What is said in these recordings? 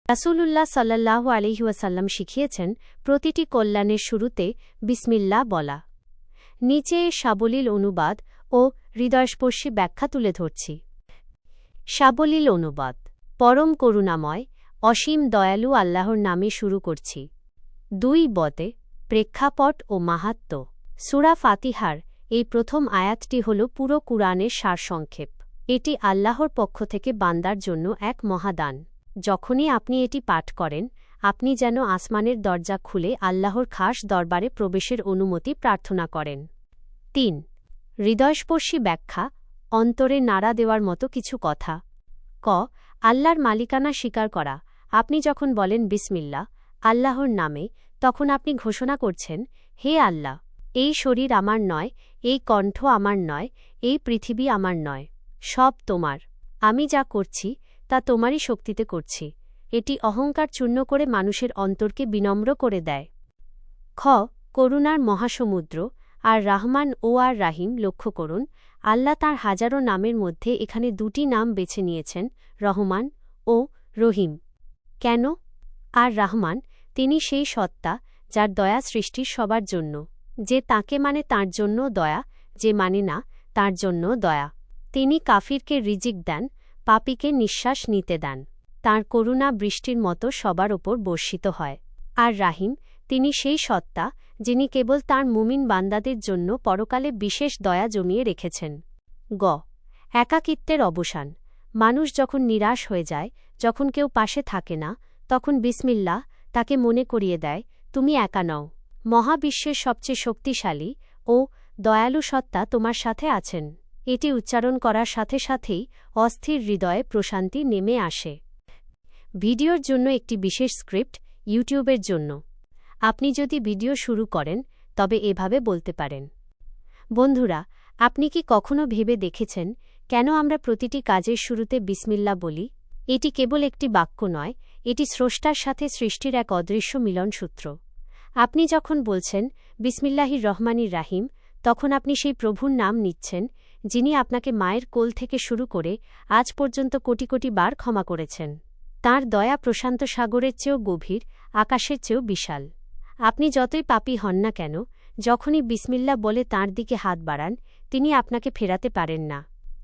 রাসূলুল্লাহ সাল্লাল্লাহু আলাইহি ওয়াসাল্লাম শিখিয়েছেন প্রতিটি কল্যাণের শুরুতে বিসমিল্লাহ বলা। নিচে সাবলীল অনুবাদ ও হৃদয়স্পর্শী ব্যাখ্যা তুলে ধরছি। সাবলীল অনুবাদ। পরম করুণাময় অসীম দয়ালু আল্লাহর নামে শুরু করছি। 2 প্রেক্ষাপট ও মাহাত্ম্য। সূরা ফাতিহার এই প্রথম আয়াতটি হল পুরো কুরআনের সারসংক্ষেপ। এটি আল্লাহর পক্ষ থেকে বান্দার জন্য এক মহাদান। যখনই আপনি এটি পাঠ করেন, আপনি যেন আসমানের দরজা খুলে আল্লাহর খাস দরবারে প্রবেশের অনুমতি প্রার্থনা করেন। 3 হৃদয়স্পর্শী ব্যাখ্যা। অন্তরে নাড়া দেওয়ার মতো কিছু কথা। ক আল্লাহর মালিকানা স্বীকার করা। আপনি যখন বলেন বিসমিল্লাহ, আল্লাহর নামে, তখন আপনি ঘোষণা করছেন, হে আল্লাহ, এই শরীর আমার নয়, এই কণ্ঠ আমার নয়, এই পৃথিবী আমার নয়, সব তোমার। আমি যা করছি তা তোমারই শক্তিতে করছি। এটি অহংকার চূর্ণ করে মানুষের অন্তরকে বিনম্র করে দেয়। খ করুণার মহাসমুদ্র। আর রাহমান ও আর রাহিম লক্ষ্য করুন, আল্লাহ তাঁর হাজারো নামের মধ্যে এখানে 2টি নাম বেছে নিয়েছেন, রহমান ও রহিম। কেন? আর রাহমান, তিনি সেই সত্তা যার দয়া সৃষ্টির সবার জন্য। যে তাঁকে মানে তাঁর জন্য দয়া, যে মানে না তাঁর জন্য দয়া। তিনি কাফিরকে রিজিক দেন, পাপীকে নিঃশ্বাস নিতে দেন। তাঁর করুণা বৃষ্টির মতো সবার ওপর বর্ষিত হয়। আর রাহিম, তিনি সেই সত্তা যিনি কেবল তাঁর মুমিন বান্দাদের জন্য পরকালে বিশেষ দয়া জমিয়ে রেখেছেন। গ একাকিত্বের অবসান। মানুষ যখন নিরাশ হয়ে যায়, যখন কেউ পাশে থাকে না, তখন বিসমিল্লাহ তাকে মনে করিয়ে দেয়, তুমি একা নও। মহাবিশ্বের সবচেয়ে শক্তিশালী ও দয়ালু সত্তা তোমার সাথে আছেন। এটি উচ্চারণ করার সাথে সাথেই অস্থির হৃদয়ে প্রশান্তি নেমে আসে। ভিডিওর জন্য একটি বিশেষ স্ক্রিপ্ট। ইউটিউবের জন্য আপনি যদি ভিডিও শুরু করেন, তবে এভাবে বলতে পারেন। বন্ধুরা, আপনি কি কখনো ভেবে দেখেছেন কেন আমরা প্রতিটি কাজের শুরুতে বিসমিল্লাহ বলি? এটি কেবল একটি বাক্য নয়, এটি স্রষ্টার সাথে সৃষ্টির এক অদৃশ্য মিলনসূত্র। আপনি যখন বলছেন বিসমিল্লাহির রহমানির রাহিম, তখন আপনি সেই প্রভুর নাম নিচ্ছেন, যিনি আপনাকে মায়ের কোল থেকে শুরু করে আজ পর্যন্ত কোটি কোটি বার ক্ষমা করেছেন। তাঁর দয়া প্রশান্ত সাগরের চেয়েও গভীর, আকাশের চেয়েও বিশাল। আপনি যতই পাপী হন না কেন, যখনই বিসমিল্লাহ বলে তাঁর দিকে হাত বাড়ান, তিনি আপনাকে ফেরাতে পারেন না,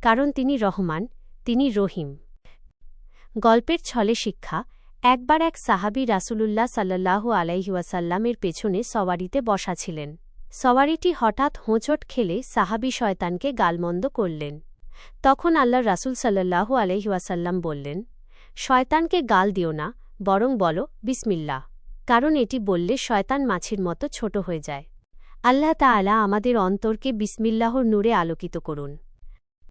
কারণ তিনি রহমান, তিনি রহিম। গল্পের ছলে শিক্ষা। একবার এক সাহাবী রাসূলুল্লাহ সাল্লাল্লাহু আলাইহি ওয়াসাল্লামের পেছনে সওয়ারিতে বসা ছিলেন। সওয়ারিটি হঠাৎ হোঁচট খেলে সাহাবী শয়তানকে গালমন্দ করলেন। তখন আল্লাহর রাসূল সাল্লাল্লাহু আলাইহি ওয়াসাল্লাম বললেন, শয়তানকে গাল দিও না, বরং বলো বিসমিল্লাহ, কারণ এটি বললে শয়তান মাছির মতো ছোট হয়ে যায়। আল্লাহ তাআলা আমাদের অন্তরকে বিসমিল্লাহর নূরে আলোকিত করুন।